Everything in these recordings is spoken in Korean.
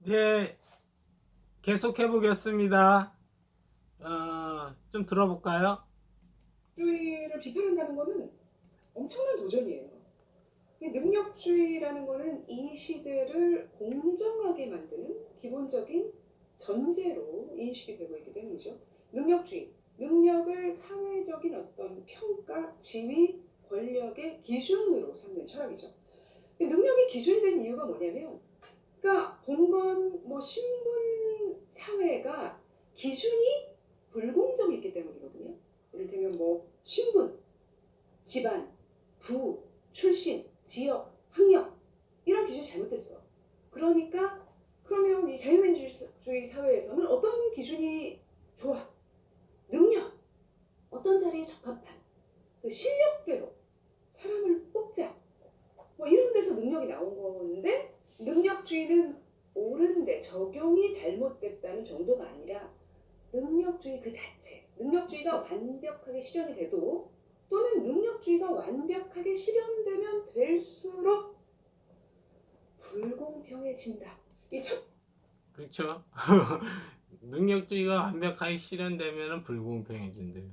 네, 계속해 보겠습니다. 좀 들어볼까요? 능력주의를 비판한다는 거는 엄청난 도전이에요. 이 능력주의라는 거는 이 시대를 공정하게 만드는 기본적인 전제로 인식이 되고 있기 때문이죠. 능력주의, 능력을 사회적인 어떤 평가, 지위, 권력의 기준으로 삼는 철학이죠. 능력이 기준이 된 이유가 뭐냐면, 그러니까 공무원, 신분 사회가 기준이 불공정했기 때문이거든요. 이를테면 신분, 집안, 부, 출신, 지역, 학력 이런 기준이 잘못됐어. 그러니까 그러면 이 자유민주주의 사회에서는 어떤 기준이 좋아? 능력, 어떤 자리에 적합한 그 실력대로 사람을 뽑자. 이런 데서 능력이 나온 건데 능력주의는 옳은데 적용이 잘못됐다는 정도가 아니라 능력주의 그 자체, 능력주의가 완벽하게 실현이 돼도 또는 능력주의가 완벽하게 실현되면 될수록 불공평해진다. 이 첫 그렇죠. 능력주의가 완벽하게 실현되면 불공평해진대요.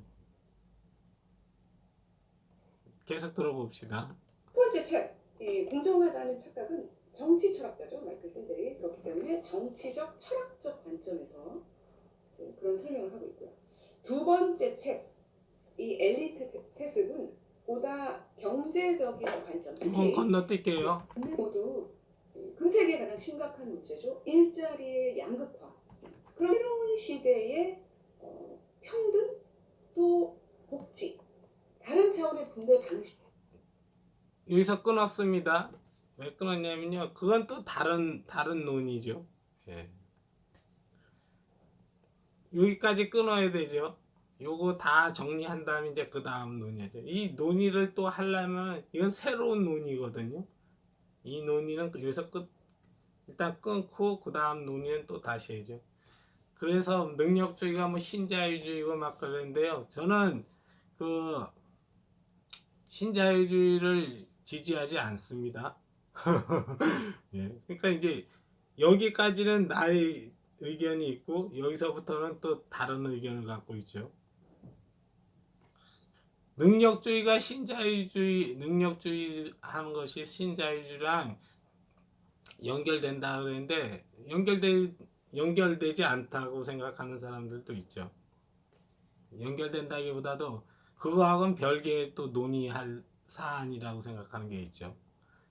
계속 들어봅시다. 번째 책, 이 공정하다는 착각은 정치 철학자죠, 마이클 샌델이. 그렇기 때문에 정치적 철학적 관점에서 그런 설명을 하고 있고요. 두 번째 책, 이 엘리트 세습은 보다 경제적인 관점, 한번 특히 건너뛸게요. 모두 금세기의 가장 심각한 문제죠. 일자리의 양극화. 그런 새로운 시대의 평등 또 복지, 다른 차원의 분배 방식. 여기서 끊었습니다. 왜 끊었냐면요. 그건 또 다른 논의죠. 예. 여기까지 끊어야 되죠. 요거 다 정리한 다음에 이제 그 다음 논의하죠. 이 논의를 또 하려면 이건 새로운 논의거든요. 이 논의는 여기서 일단 끊고 그 다음 논의는 또 다시 해죠. 그래서 능력주의가 뭐 신자유주의고 막 그러는데요. 저는 그 신자유주의를 지지하지 않습니다. 예. 그러니까 이제 여기까지는 나의 의견이 있고 여기서부터는 또 다른 의견을 갖고 있죠. 능력주의 하는 것이 신자유주의랑 연결된다 그랬는데 연결되지 않다고 생각하는 사람들도 있죠. 연결된다기보다도 그거하고는 별개의 또 논의할 사안이라고 생각하는 게 있죠.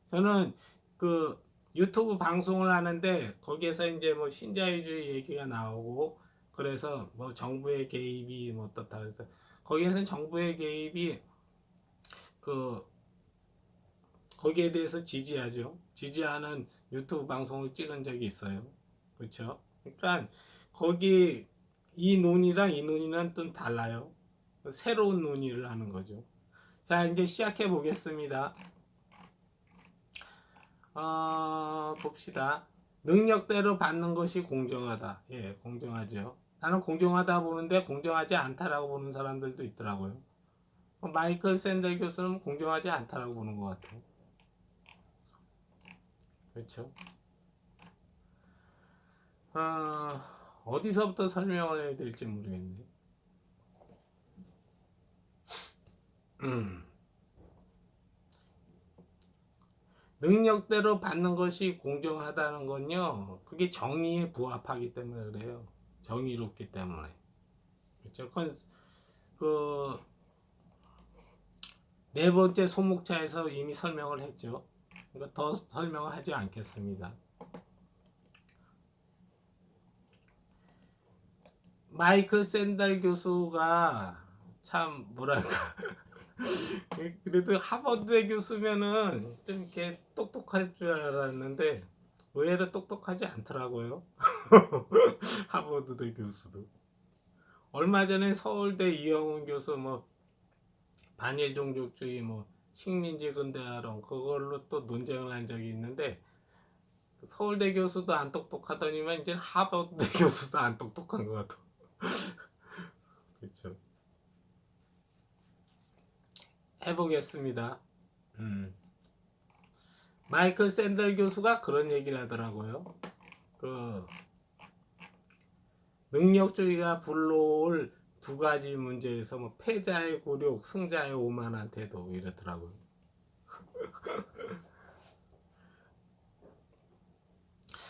저는 그 유튜브 방송을 하는데 거기에서 이제 뭐 신자유주의 얘기가 나오고 그래서 뭐 정부의 개입이 뭐 어떻다 그래서 거기에서는 정부의 개입이 그 거기에 대해서 지지하죠. 지지하는 유튜브 방송을 찍은 적이 있어요. 그렇죠? 그러니까 거기 이 논의랑 이 논의는 좀 달라요. 새로운 논의를 하는 거죠. 자, 이제 시작해 보겠습니다. 봅시다. 능력대로 받는 것이 공정하다. 예, 공정하죠. 나는 공정하다 보는데 공정하지 않다라고 보는 사람들도 있더라고요. 마이클 샌델 교수는 공정하지 않다라고 보는 것 같아요. 그렇죠? 어디서부터 설명을 해야 될지 모르겠네. 능력대로 받는 것이 공정하다는 건요, 그게 정의에 부합하기 때문에 그래요. 정의롭기 때문에. 그렇죠? 그, 네 번째 소목차에서 이미 설명을 했죠. 그러니까 더 설명을 하지 않겠습니다. 마이클 샌달 교수가 참 뭐랄까 그래도 하버드 교수면은 좀 이렇게 똑똑할 줄 알았는데 의외로 똑똑하지 않더라고요. 하버드 교수도. 얼마 전에 서울대 이영훈 교수 뭐 반일 종족주의 뭐 식민지 근대화론 그걸로 또 논쟁을 한 적이 있는데 서울대 교수도 안 똑똑하더니만 이제 하버드 교수도 안 똑똑한 것 같아. 그렇죠. 해보겠습니다. 마이클 샌델 교수가 그런 얘기를 하더라고요. 그 능력주의가 불러올 두 가지 문제에서 뭐 패자의 굴욕, 승자의 오만한 태도 이렇더라고요.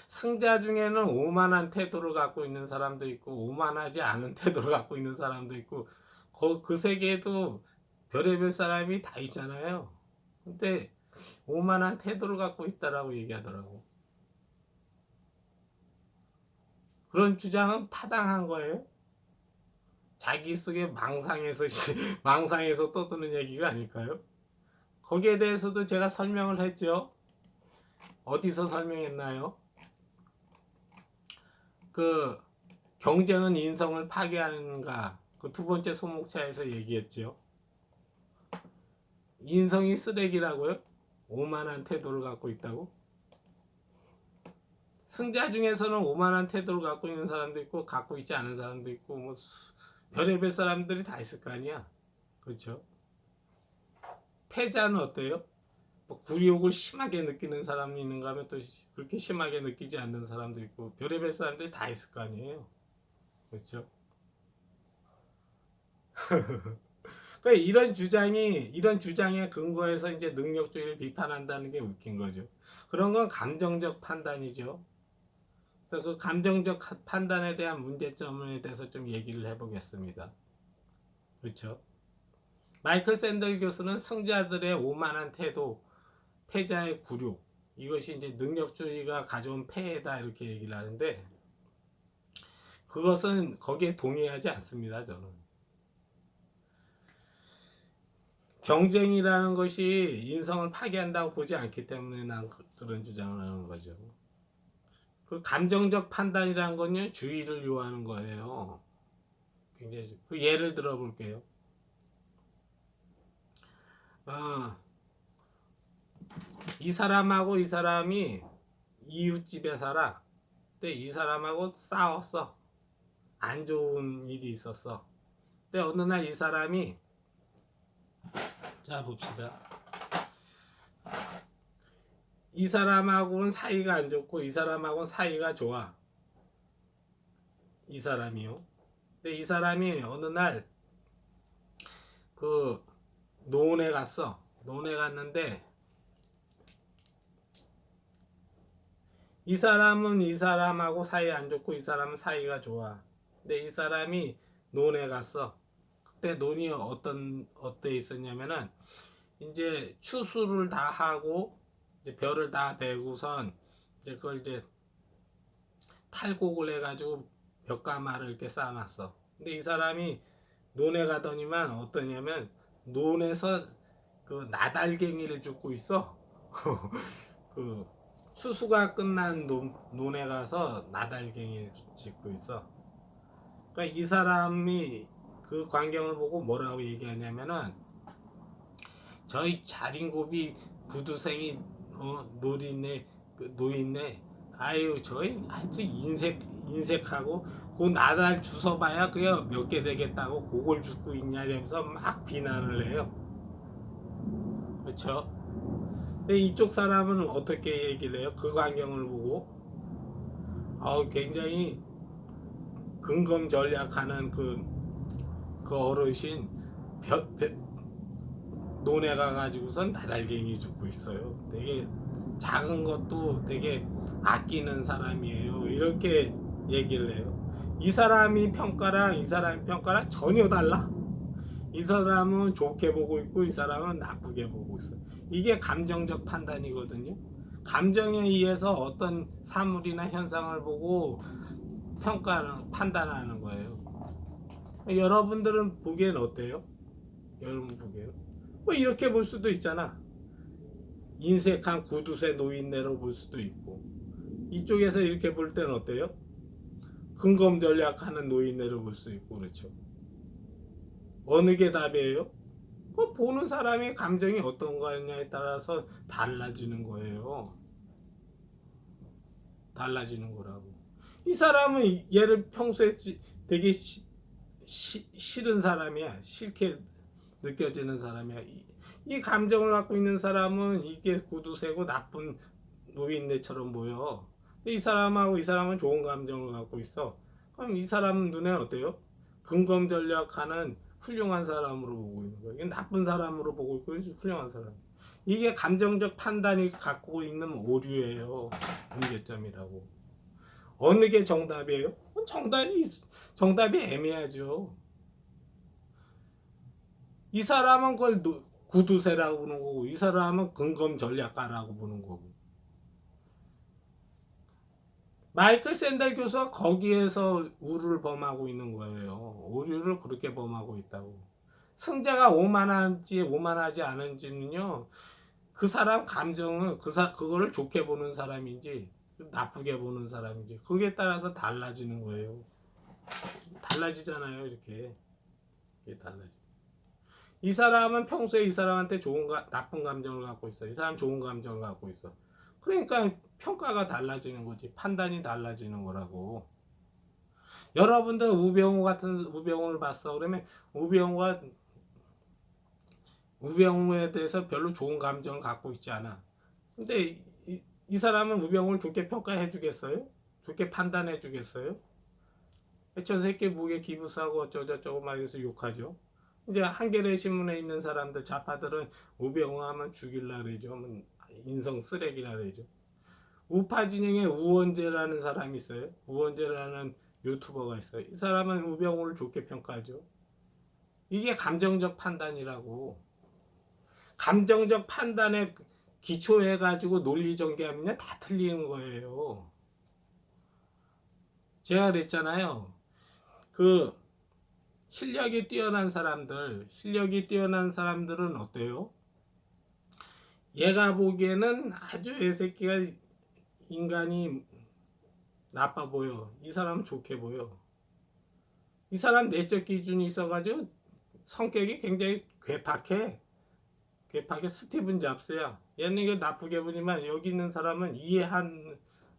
승자 중에는 오만한 태도를 갖고 있는 사람도 있고 오만하지 않은 태도를 갖고 있는 사람도 있고 그 세계에도 별의별 사람이 다 있잖아요. 근데 오만한 태도를 갖고 있다라고 얘기하더라고. 그런 주장은 타당한 거예요. 자기 속에 망상에서 떠드는 얘기가 아닐까요? 거기에 대해서도 제가 설명을 했죠. 어디서 설명했나요? 그 경쟁은 인성을 파괴하는가, 그 두 번째 소목차에서 얘기했죠. 인성이 쓰레기라고요? 오만한 태도를 갖고 있다고? 승자 중에서는 오만한 태도를 갖고 있는 사람도 있고 갖고 있지 않은 사람도 있고 뭐 별의별 사람들이 다 있을 거 아니야. 그렇죠? 패자는 어때요? 뭐 굴욕을 심하게 느끼는 사람이 있는가 하면 또 그렇게 심하게 느끼지 않는 사람도 있고 별의별 사람들이 다 있을 거 아니에요. 그렇죠? 그러니까 이런 주장에 근거해서 이제 능력주의를 비판한다는 게 웃긴 거죠. 그런 건 감정적 판단이죠. 그래서 그 감정적 판단에 대한 문제점에 대해서 좀 얘기를 해보겠습니다. 그렇죠? 마이클 샌델 교수는 승자들의 오만한 태도, 패자의 굴욕, 이것이 이제 능력주의가 가져온 폐해다 이렇게 얘기를 하는데 그것은 거기에 동의하지 않습니다. 저는. 경쟁이라는 것이 인성을 파괴한다고 보지 않기 때문에 난 그런 주장을 하는 거죠. 그 감정적 판단이라는 건요, 주의를 요하는 거예요. 굉장히 그 예를 들어 볼게요. 이 사람하고 이 사람이 이웃집에 살아. 근데 이 사람하고 싸웠어. 안 좋은 일이 있었어. 근데 어느 날 이 사람이, 자 봅시다. 이 사람하고는 사이가 안 좋고 이 사람하고는 사이가 좋아. 이 사람이요. 근데 이 사람이 어느 날 그 논에 갔어. 논에 갔는데 이 사람은 이 사람하고 사이 안 좋고 이 사람은 사이가 좋아. 근데 이 사람이 논에 갔어. 그때 논이 어때 있었냐면은 이제 추수를 다 하고 이제 벼를 다 베고선 이제 그걸 이제 탈곡을 해가지고 벼가마를 이렇게 쌓아놨어. 근데 이 사람이 논에 가더니만 어떠냐면 논에서 그 나달갱이를 줍고 있어. 그 추수가 끝난 논에 가서 나달갱이를 줍고 있어. 그러니까 이 사람이 그 광경을 보고 뭐라고 얘기하냐면은 저희 자린고비 구두생이 노인네 아유 저희 아주 인색하고 그 나달 주워봐야 그게 몇 개 되겠다고 그걸 줍고 있냐 이러면서 막 비난을 해요. 그렇죠? 근데 이쪽 사람은 어떻게 얘기를 해요? 그 광경을 보고 굉장히 근검전략하는 그 어르신 논에 가가지고선 나달갱이 줍고 있어요. 되게 작은 것도 되게 아끼는 사람이에요. 이렇게 얘기를 해요. 이 사람이 평가랑 이 사람의 평가랑 전혀 달라. 이 사람은 좋게 보고 있고 이 사람은 나쁘게 보고 있어요. 이게 감정적 판단이거든요. 감정에 의해서 어떤 사물이나 현상을 보고 판단하는 거예요. 여러분들은 보기엔 어때요? 여러분 보기엔 뭐 이렇게 볼 수도 있잖아. 인색한 구두쇠 노인네로 볼 수도 있고 이쪽에서 이렇게 볼 때는 어때요? 근검 전략하는 노인네로 볼 수 있고 그렇죠. 어느 게 답이에요? 그 보는 사람의 감정이 어떤 거냐에 따라서 달라지는 거예요. 달라지는 거라고. 이 사람은 얘를 평소에 되게 싫은 사람이야. 싫게 느껴지는 사람이야. 이 감정을 갖고 있는 사람은 이게 구두쇠고 나쁜 노인네처럼 보여. 이 사람하고 이 사람은 좋은 감정을 갖고 있어. 그럼 이 사람 눈에 어때요? 근검 전략하는 훌륭한 사람으로 보고 있는 거예요. 이건 나쁜 사람으로 보고 있고 훌륭한 사람. 이게 감정적 판단이 갖고 있는 오류예요. 문제점이라고. 어느 게 정답이에요? 정답이 애매하죠. 이 사람은 그걸 구두쇠라고 보는 거고, 이 사람은 근검 전략가라고 보는 거고. 마이클 샌델 교수가 거기에서 우를 범하고 있는 거예요. 오류를 그렇게 범하고 있다고. 승자가 오만한지 오만하지 않은지는요, 그 사람 감정을 그거를 좋게 보는 사람인지 나쁘게 보는 사람인지 그게 따라서 달라지는 거예요. 달라지잖아요, 이렇게. 이게 달라지. 이 사람은 평소에 이 사람한테 나쁜 감정을 갖고 있어. 이 사람 좋은 감정을 갖고 있어. 그러니까 평가가 달라지는 거지. 판단이 달라지는 거라고. 여러분들 우병우를 봤어. 그러면 우병우에 대해서 별로 좋은 감정을 갖고 있지 않아. 근데 이 사람은 우병우를 좋게 평가해 주겠어요? 좋게 판단해 주겠어요? 저 새끼 목에 기부사고 어쩌고저쩌고 막 이래서 욕하죠. 이제 한겨레 신문에 있는 사람들 좌파들은 우병우 하면 죽일라 그러죠. 인성 쓰레기라 그러죠. 우파 진영에 우원재라는 사람이 있어요. 우원재라는 유튜버가 있어요. 이 사람은 우병우를 좋게 평가하죠. 이게 감정적 판단이라고. 감정적 판단에 기초해가지고 논리 전개하면 다 틀리는 거예요. 제가 그랬잖아요. 그 실력이 뛰어난 사람들은 어때요? 얘가 보기에는 아주 이 새끼가 인간이 나빠 보여. 이 사람은 좋게 보여. 이 사람 내적 기준이 있어가지고 성격이 굉장히 괴팍해 스티븐 잡스야. 얘는 이거 나쁘게 보지만 여기 있는 사람은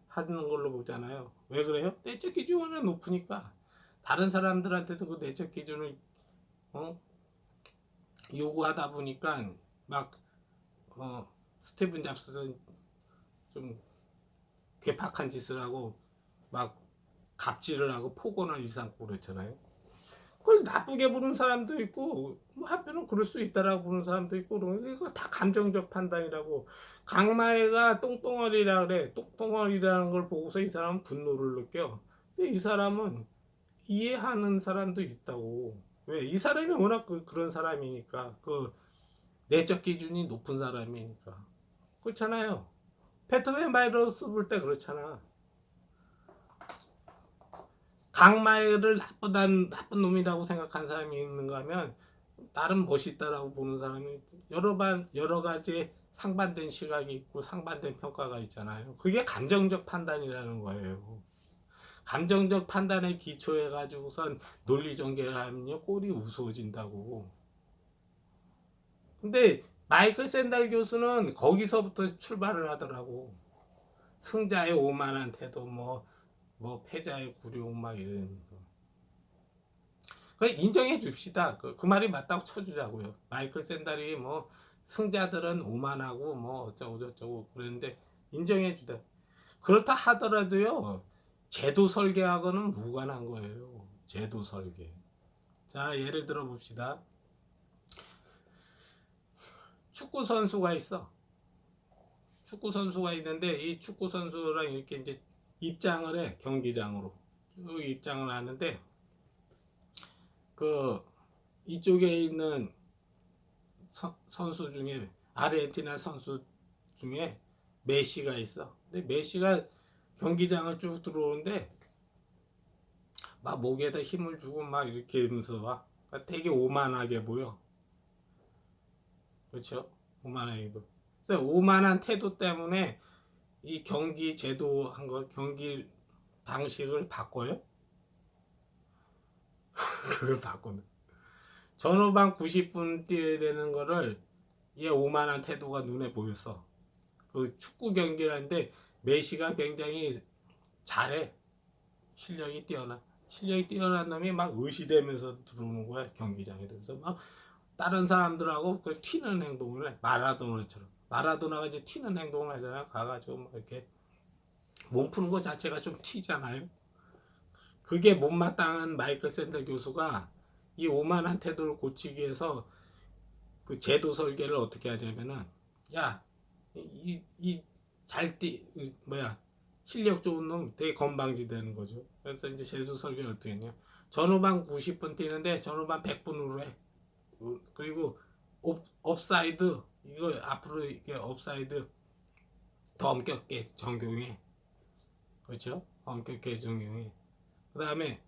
하는 걸로 보잖아요. 왜 그래요? 내적 기준이 워낙 높으니까. 다른 사람들한테도 그 내적 기준을 요구하다 보니까 막 스티븐 잡스는 좀 괴팍한 짓을 하고 막 갑질을 하고 폭언을 일삼고 그렇잖아요. 그걸 나쁘게 보는 사람도 있고 한편은 그럴 수 있다라고 보는 사람도 있고 그래서 다 감정적 판단이라고. 강마애가 똥덩어리라 그래. 똥덩어리라는 걸 보고서 이 사람은 분노를 느껴. 근데 이 사람은 이해하는 사람도 있다고. 왜? 이 사람이 워낙 그런 사람이니까. 그 내적 기준이 높은 사람이니까. 그렇잖아요. 배트맨 바이러스 볼 때 그렇잖아. 강마애를 나쁜 놈이라고 생각하는 사람이 있는가 하면 나름 멋있다라고 보는 사람이 여러 가지 상반된 시각이 있고 상반된 평가가 있잖아요. 그게 감정적 판단이라는 거예요. 감정적 판단에 기초해 가지고선 논리 전개를 하면요 꼴이 우스워진다고. 근데 마이클 샌달 교수는 거기서부터 출발을 하더라고. 승자의 오만한 태도 뭐 패자의 굴욕 막 이러면서. 그걸 인정해 줍시다. 그 말이 맞다고 쳐주자고요. 마이클 샌달이 뭐 승자들은 오만하고 뭐 어쩌고 저쩌고 그랬는데 인정해 주다. 그렇다 하더라도요. 제도 설계하고는 무관한 거예요. 제도 설계. 자, 예를 들어 봅시다. 축구 선수가 있어. 축구 선수가 있는데 이 축구 선수랑 이렇게 이제 입장을 해. 경기장으로. 쭉 입장을 하는데 그 이쪽에 있는 선수 중에 아르헨티나 선수 중에 메시가 있어. 근데 메시가 경기장을 쭉 들어오는데 막 목에다 힘을 주고 막 이렇게 하면서 와. 그러니까 되게 오만하게 보여. 그렇죠? 오만하게 보여. 그래서 오만한 태도 때문에 이 경기 제도 경기 방식을 바꿔요. 그걸 바꾸는. 전후반 90분 뛰어야 되는 거를 얘 오만한 태도가 눈에 보였어. 그 축구 경기라는데 메시가 굉장히 잘해. 실력이 뛰어난 놈이 막 의시되면서 들어오는 거야 경기장에. 그래서 막 다른 사람들하고 그 튀는 행동을 해. 마라도나처럼. 마라도나가 이제 튀는 행동을 하잖아. 가가지고 막 이렇게 몸 푸는 것 자체가 좀 튀잖아요. 그게 못마땅한 마이클 샌델 교수가 이 오만한 태도를 고치기 위해서 그 제도 설계를 어떻게 하냐면은, 야, 잘뛰 뭐야, 실력 좋은 놈 되게 건방지 되는 거죠. 그래서 이제 제도 설계를 어떻게 했냐, 전후반 90분 뛰는데 전후반 100분으로 해. 그리고 업사이드, 이거 앞으로 이게 업사이드 더 엄격하게 적용해. 그렇죠? 엄격하게 적용해. 그 다음에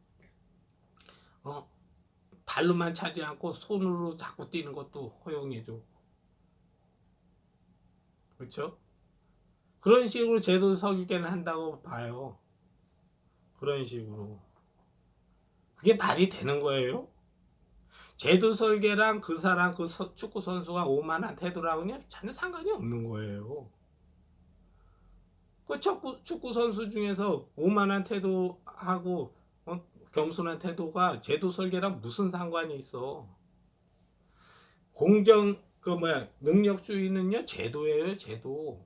발로만 차지 않고 손으로 자꾸 뛰는 것도 허용해줘. 그렇죠? 그런 식으로 제도 설계는 한다고 봐요. 그런 식으로. 그게 말이 되는 거예요? 제도 설계랑 그 사람, 그 축구 선수가 오만한 태도랑은 전혀 상관이 없는 거예요. 그 축구 선수 중에서 오만한 태도하고 겸손한 태도가 제도 설계랑 무슨 상관이 있어? 능력주의는요 제도예요, 제도.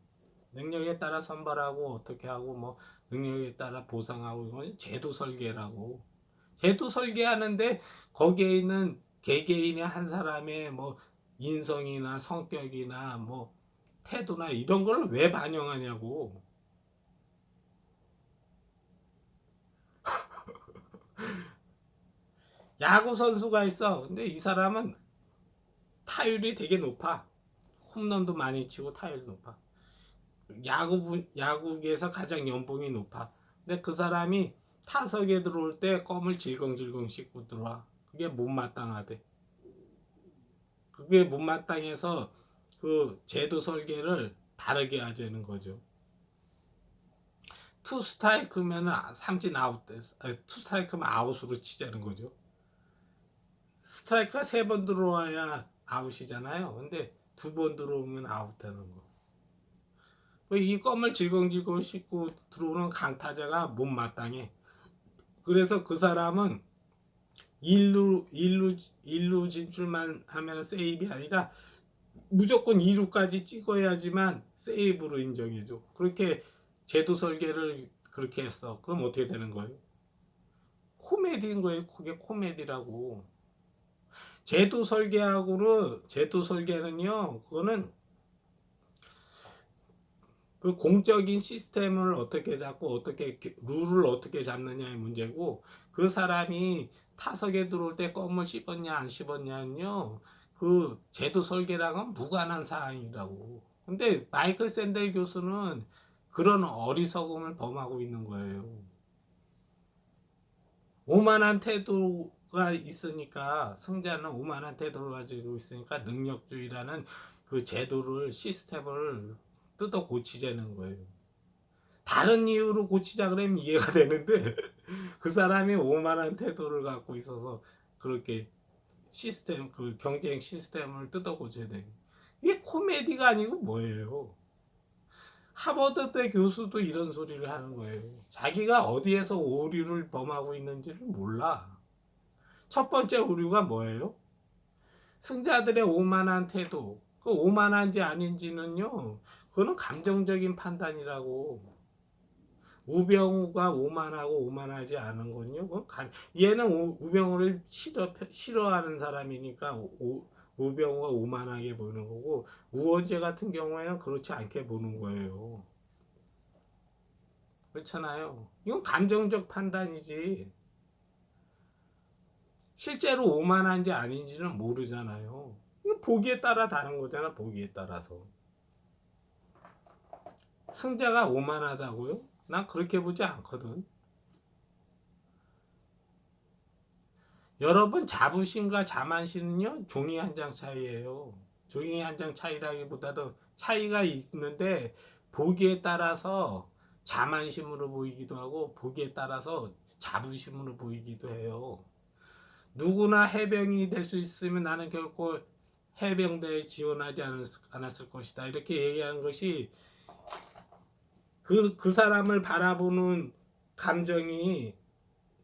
능력에 따라 선발하고 어떻게 하고 뭐 능력에 따라 보상하고, 이건 제도 설계라고. 제도 설계하는데 거기에 있는 개개인의 한 사람의 뭐 인성이나 성격이나 뭐 태도나 이런 걸 왜 반영하냐고. 야구 선수가 있어. 근데 이 사람은 타율이 되게 높아. 홈런도 많이 치고 타율이 높아. 야구계에서 가장 연봉이 높아. 근데 그 사람이 타석에 들어올 때 껌을 질겅질겅 씹고 들어와. 그게 못마땅하대. 그게 못마땅해서 그 제도 설계를 다르게 하자는 거죠. 투 스트라이크면 삼진 아웃, 투 스트라이크면 아웃으로 치자는 거죠. 스트라이크가 3번 들어와야 아웃이잖아요. 근데 2번 들어오면 아웃되는 거. 이 껌을 질겅질겅 씹고 들어오는 강타자가 못마땅해. 그래서 그 사람은 일루 진출만 하면 세이브이 아니라 무조건 2루까지 찍어야지만 세이브로 인정해줘. 그렇게 제도 설계를 그렇게 했어. 그럼 어떻게 되는 거예요? 코미디인 거예요. 그게 코미디라고. 제도 설계는요, 그거는 그 공적인 시스템을 어떻게 잡고 어떻게 룰을 어떻게 잡느냐의 문제고, 그 사람이 타석에 들어올 때 껌을 씹었냐 안 씹었냐는요 그 제도 설계랑은 무관한 사항이라고. 근데 마이클 샌델 교수는 그런 어리석음을 범하고 있는 거예요. 오만한 태도가 있으니까, 승자는 오만한 태도를 가지고 있으니까 능력주의라는 그 제도를, 시스템을 뜯어 고치자는 거예요. 다른 이유로 고치자 그러면 이해가 되는데 그 사람이 오만한 태도를 갖고 있어서 그렇게 시스템, 그 경쟁 시스템을 뜯어 고쳐야 돼. 이게 코미디가 아니고 뭐예요? 하버드대 교수도 이런 소리를 하는 거예요. 자기가 어디에서 오류를 범하고 있는지를 몰라. 첫 번째 오류가 뭐예요? 승자들의 오만한 태도. 그 오만한지 아닌지는요, 그거는 감정적인 판단이라고. 우병우가 오만하고 오만하지 않은 건요, 얘는 우병우를 싫어하는 사람이니까 우병우가 오만하게 보는 거고, 우원재 같은 경우에는 그렇지 않게 보는 거예요. 그렇잖아요. 이건 감정적 판단이지 실제로 오만한지 아닌지는 모르잖아요. 이거 보기에 따라 다른 거잖아. 보기에 따라서. 승자가 오만하다고요? 난 그렇게 보지 않거든. 여러분, 자부심과 자만심은요 종이 한 장 차이예요. 종이 한 장 차이라기보다도 차이가 있는데, 보기에 따라서 자만심으로 보이기도 하고 보기에 따라서 자부심으로 보이기도 해요. 누구나 해병이 될 수 있으면 나는 결코 해병대에 지원하지 않았을 것이다, 이렇게 얘기하는 것이 그 사람을 바라보는 감정이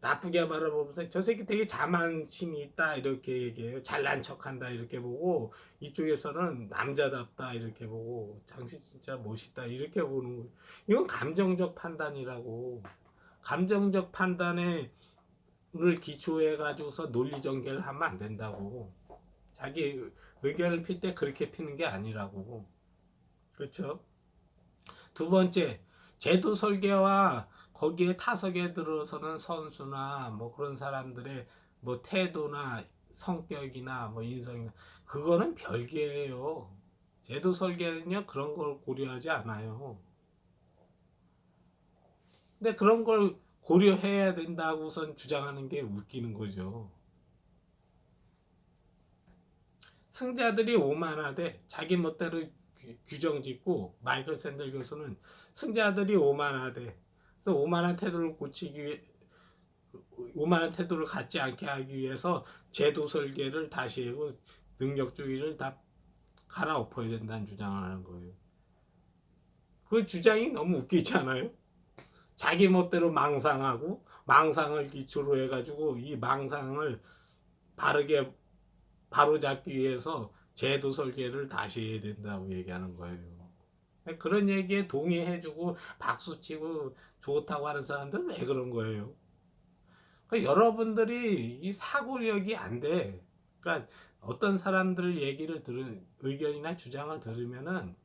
나쁘게 바라보면서 저 새끼 되게 자만심이 있다 이렇게 얘기해요. 잘난 척한다 이렇게 보고, 이쪽에서는 남자답다 이렇게 보고, 당신 진짜 멋있다 이렇게 보는 거예요. 이건 감정적 판단이라고. 감정적 판단을 기초해 가지고서 논리 전개를 하면 안 된다고. 자기 의견을 필 때 그렇게 피는 게 아니라고. 그렇죠? 두 번째, 제도 설계와 거기에 타석에 들어서는 선수나 뭐 그런 사람들의 뭐 태도나 성격이나 뭐 인성이나, 그거는 별개예요. 제도 설계는요 그런 걸 고려하지 않아요. 근데 그런 걸 고려해야 된다고선 주장하는 게 웃기는 거죠. 승자들이 오만하되 자기 멋대로 규정 짓고, 마이클 샌델 교수는 승자들이 오만하되, 그래서 오만한 태도를 고치기 위해, 오만한 태도를 갖지 않게 하기 위해서 제도 설계를 다시 하고 능력주의를 다 갈아엎어야 된다는 주장을 하는 거예요. 그 주장이 너무 웃기지 않아요? 자기 멋대로 망상하고, 망상을 기초로 해가지고 이 망상을 바르게 바로잡기 위해서 제도 설계를 다시 해야 된다고 얘기하는 거예요. 그런 얘기에 동의해주고 박수치고 좋다고 하는 사람들은 왜 그런 거예요? 그러니까 여러분들이 이 사고력이 안 돼. 그러니까 어떤 사람들 얘기를 들은, 의견이나 주장을 들으면은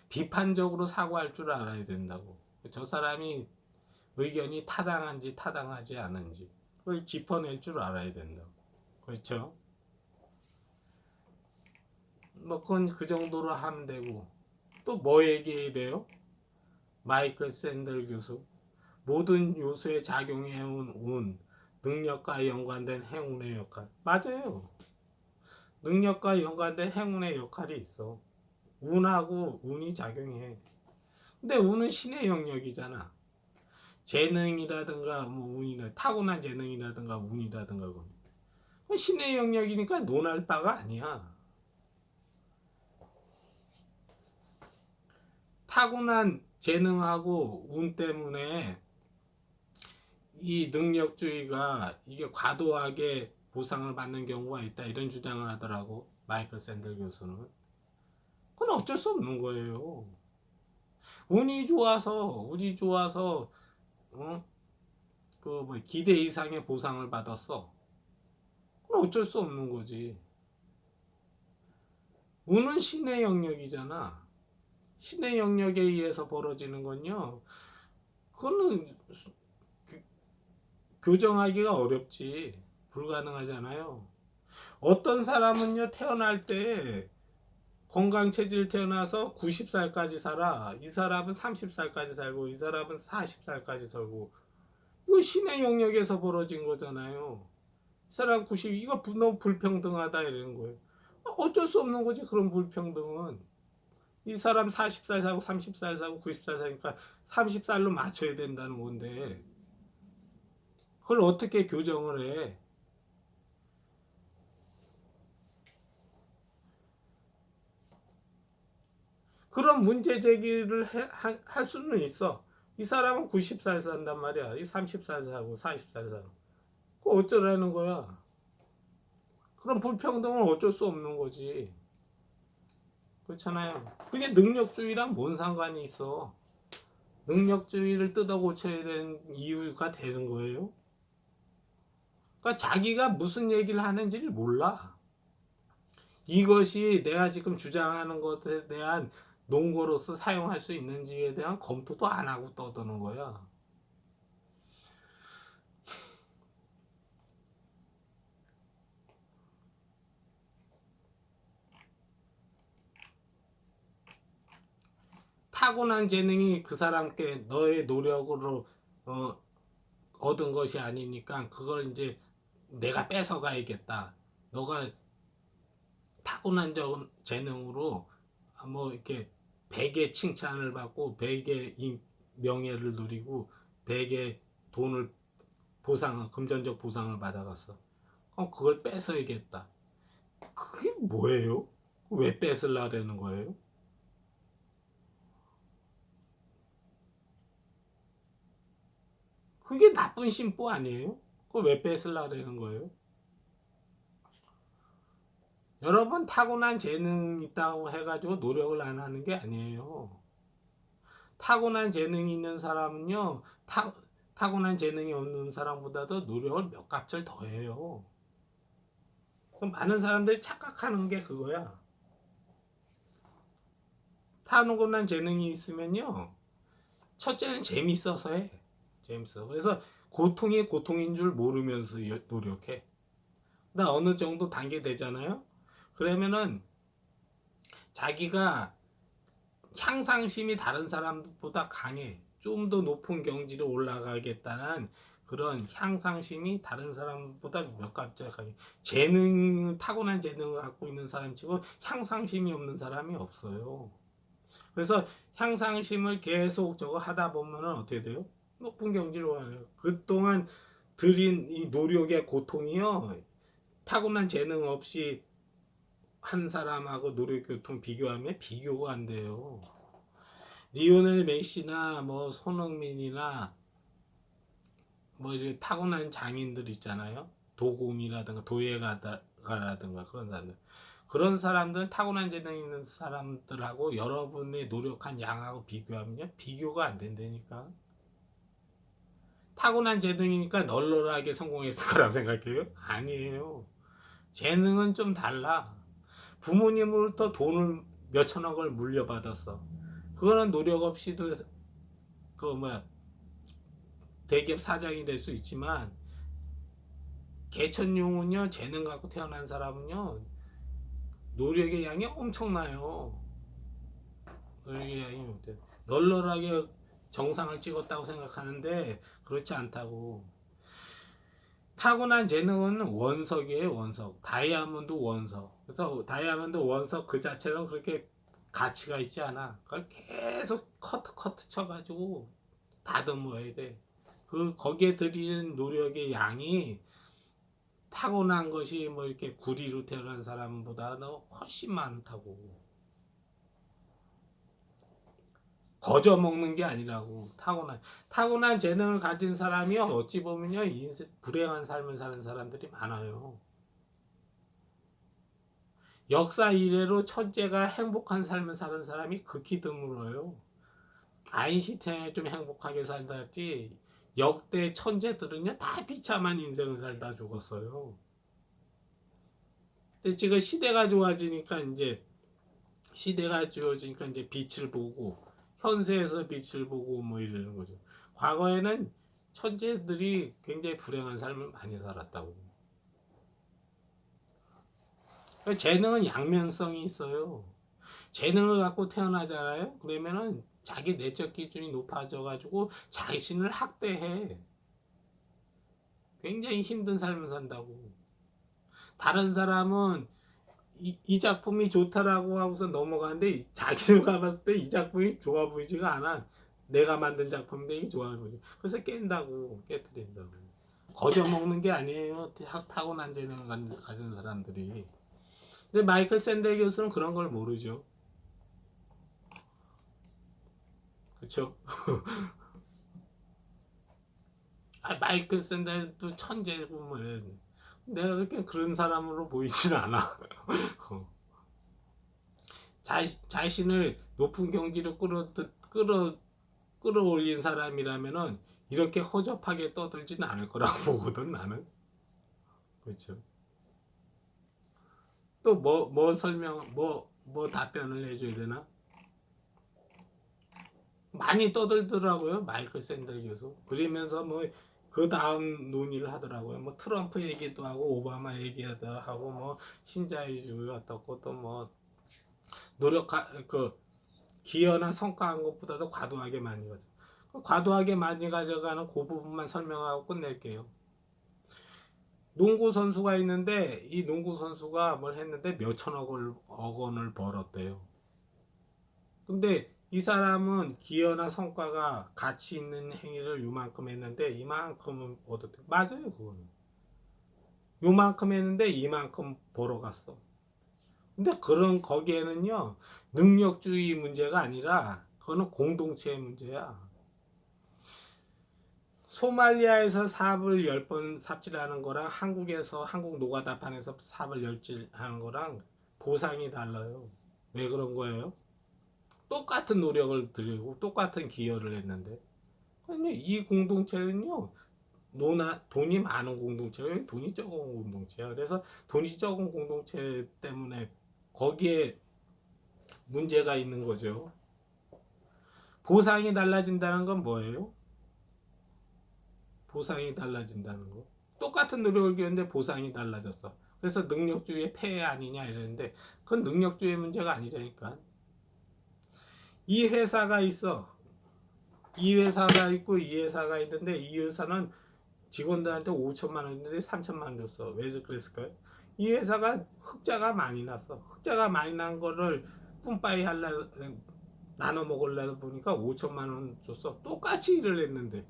비판적으로 사고할 줄 알아야 된다고. 저 사람이 의견이 타당한지 타당하지 않은지 그걸 짚어낼 줄 알아야 된다고. 그렇죠? 뭐 그건 그 정도로 하면 되고, 또 뭐 얘기해야 돼요? 마이클 샌델 교수, 모든 요소에 작용해온 운, 능력과 연관된 행운의 역할. 맞아요. 능력과 연관된 행운의 역할이 있어. 운하고 운이 작용해. 근데 운은 신의 영역이잖아. 재능이라든가 뭐 운이나 타고난 재능이라든가 운이라든가 그건 신의 영역이니까 논할 바가 아니야. 타고난 재능하고 운 때문에 이 능력주의가 이게 과도하게 보상을 받는 경우가 있다 이런 주장을 하더라고, 마이클 샌델 교수는. 그건 어쩔 수 없는 거예요. 운이 좋아서 어? 그 뭐 기대 이상의 보상을 받았어. 그건 어쩔 수 없는 거지. 운은 신의 영역이잖아. 신의 영역에 의해서 벌어지는 건요, 그거는 교정하기가 어렵지. 불가능하잖아요. 어떤 사람은요 태어날 때 건강 체질 태어나서 90살까지 살아. 이 사람은 30살까지 살고, 이 사람은 40살까지 살고. 이거 신의 영역에서 벌어진 거잖아요. 이 사람 90, 이거 너무 불평등하다 이러는 거예요. 어쩔 수 없는 거지 그런 불평등은. 이 사람 40살 사고 30살 사고 90살 사니까 30살로 맞춰야 된다는 건데, 그걸 어떻게 교정을 해? 그런 문제 제기를 할 수는 있어. 이 사람은 90살 산단 말이야. 이 30살 사고 40살 사고. 그 어쩌라는 거야? 그런 불평등은 어쩔 수 없는 거지. 그렇잖아요. 그게 능력주의랑 뭔 상관이 있어? 능력주의를 뜯어 고쳐야 되는 이유가 되는 거예요. 그러니까 자기가 무슨 얘기를 하는지를 몰라. 이것이 내가 지금 주장하는 것에 대한 논거로서 사용할 수 있는지에 대한 검토도 안 하고 떠드는 거야. 타고난 재능이 그 사람께 너의 노력으로 얻은 것이 아니니까 그걸 이제 내가 뺏어가야겠다. 너가 타고난 재능으로 뭐 이렇게 백의 칭찬을 받고 백의 명예를 누리고 백의 돈을 금전적 보상을 받아갔어. 그럼 그걸 뺏어야겠다. 그게 뭐예요? 왜 뺏으려는 거예요? 그게 나쁜 심보 아니에요? 그거 왜 뺏으려고 그러는 거예요? 여러분 타고난 재능 있다고 해가지고 노력을 안 하는 게 아니에요. 타고난 재능이 있는 사람은요, 타고난 재능이 없는 사람보다도 노력을 몇 값을 더 해요. 그럼 많은 사람들이 착각하는 게 그거야. 타고난 재능이 있으면요, 첫째는 재밌어서 해. 재밌어. 그래서 고통이 고통인 줄 모르면서 노력해. 나 어느 정도 단계 되잖아요. 그러면은 자기가 향상심이 다른 사람보다 강해. 좀 더 높은 경지로 올라가겠다는 그런 향상심이 다른 사람보다 몇 값째 강해. 타고난 재능을 갖고 있는 사람 치고 향상심이 없는 사람이 없어요. 그래서 향상심을 계속 저거 하다 보면은 어떻게 돼요? 높은 경지로 가요. 그동안 들인 이 노력의 고통이요. 타고난 재능 없이 한 사람하고 노력 고통 비교하면 비교가 안 돼요. 리오넬 메시나 뭐 손흥민이나 뭐 이제 타고난 장인들 있잖아요. 도공이라든가 도예가라든가 그런 사람들. 그런 사람들은 타고난 재능 있는 사람들하고 여러분의 노력한 양하고 비교하면 비교가 안 된다니까. 타고난 재능이니까 널널하게 성공했을 거라고 생각해요? 아니에요. 재능은 좀 달라. 부모님으로부터 돈을 몇천억을 물려받았어. 그거는 노력 없이도 그 뭐야 대기업 사장이 될 수 있지만 개천용은요 재능 갖고 태어난 사람은요 노력의 양이 엄청나요. 노력의 양이 널널하게 정상을 찍었다고 생각하는데 그렇지 않다고. 타고난 재능은 원석이에요. 원석. 다이아몬드 원석. 그래서 다이아몬드 원석 그 자체는 그렇게 가치가 있지 않아. 그걸 계속 커트 쳐가지고 다듬어야 돼. 거기에 들이는 노력의 양이 타고난 것이 뭐 이렇게 구리로 태어난 사람보다는 훨씬 많다고. 거저 먹는 게 아니라고. 타고난 재능을 가진 사람이 어찌 보면요 불행한 삶을 사는 사람들이 많아요. 역사 이래로 천재가 행복한 삶을 사는 사람이 극히 드물어요. 아인슈타인이 좀 행복하게 살다지 역대 천재들은요 다 비참한 인생을 살다 죽었어요. 근데 지금 시대가 좋아지니까 이제 빛을 보고 현세에서 빛을 보고 뭐 이러는 거죠. 과거에는 천재들이 굉장히 불행한 삶을 많이 살았다고. 재능은 양면성이 있어요. 재능을 갖고 태어나잖아요. 그러면은 자기 내적 기준이 높아져 가지고 자신을 학대해. 굉장히 힘든 삶을 산다고. 다른 사람은 이 작품이 좋다라고 하고서 넘어가는데 자기가 봤을 때 이 작품이 좋아 보이지가 않아. 내가 만든 작품인데 이게 좋아 보이지. 그래서 깨뜨린다고. 거저 먹는 게 아니에요. 타고난 재능을 가진 사람들이. 근데 마이클 샌델 교수는 그런 걸 모르죠. 그렇죠? 마이클 샌델도 천재고 뭐 내가 그렇게 그런 사람으로 보이진 않아. 자신을 높은 경지로 끌어올린 사람이라면은 이렇게 허접하게 떠들지는 않을 거라고 보거든 나는. 그렇죠. 또 뭐 답변을 해줘야 되나? 많이 떠들더라고요 마이클 샌델 교수. 그러면서 뭐 그 다음 논의를 하더라고요. 뭐 트럼프 얘기도 하고 오바마 얘기도 하고 뭐 신자유주의 어떻고 또 뭐 기여나 성과한 것보다도 과도하게 많이 가져. 과도하게 많이 가져가는 그 부분만 설명하고 끝낼게요. 농구 선수가 있는데 이 농구 선수가 뭘 했는데 몇천억 원을 벌었대요. 근데 이 사람은 기여나 성과가 가치 있는 행위를 요만큼 했는데 이만큼은 얻었대. 맞아요, 그거는. 요만큼 했는데 이만큼 벌어갔어. 근데 거기에는요 능력주의 문제가 아니라 그거는 공동체의 문제야. 소말리아에서 사업을 10번 삽질하는 거랑 한국에서 한국 노가다판에서 사업을 열질하는 거랑 보상이 달라요. 왜 그런 거예요? 똑같은 노력을 들이고 똑같은 기여를 했는데 아니, 이 공동체는요 돈이 많은 공동체예요. 돈이 적은 공동체야. 그래서 돈이 적은 공동체 때문에 거기에 문제가 있는 거죠. 보상이 달라진다는 건 뭐예요? 보상이 달라진다는 거. 똑같은 노력을 기했는데 보상이 달라졌어. 그래서 능력주의의 폐해 아니냐 이러는데 그건 능력주의의 문제가 아니라니까. 이 회사가 있어. 이 회사가 있고 이 회사가 있는데 이 회사는 직원들한테 5천만 원인데 3천만 원 줬어. 왜 그랬을까요? 이 회사가 흑자가 많이 났어. 흑자가 많이 난 거를 뿜빠이 나눠 먹으려다 보니까 5천만 원 줬어. 똑같이 일을 했는데.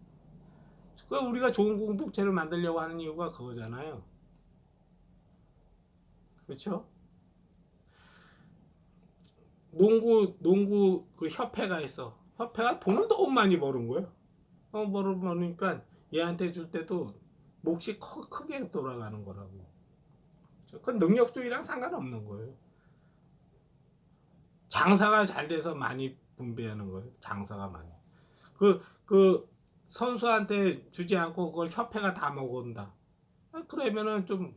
그 우리가 좋은 공동체를 만들려고 하는 이유가 그거잖아요. 그렇죠? 농구 그 협회가 있어. 협회가 돈을 너무 많이 버는 거예요. 너무 벌으니까 얘한테 줄 때도 몫이 크게 돌아가는 거라고. 그건 능력주의랑 상관없는 거예요. 장사가 잘 돼서 많이 분배하는 거예요. 장사가 많이. 그 선수한테 주지 않고 그걸 협회가 다 먹어온다. 그러면은 좀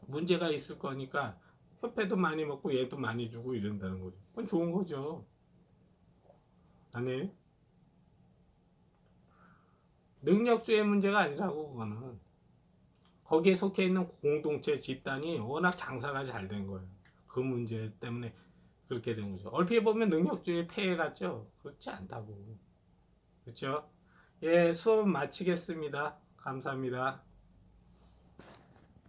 문제가 있을 거니까 협회도 많이 먹고 얘도 많이 주고 이런다는 거죠. 그건 좋은 거죠. 아니 능력주의 문제가 아니라고 그거는 거기에 속해 있는 공동체 집단이 워낙 장사가 잘 된 거예요. 그 문제 때문에 그렇게 된 거죠. 얼핏 보면 능력주의 폐해 같죠? 그렇지 않다고. 그렇죠? 예, 수업 마치겠습니다. 감사합니다.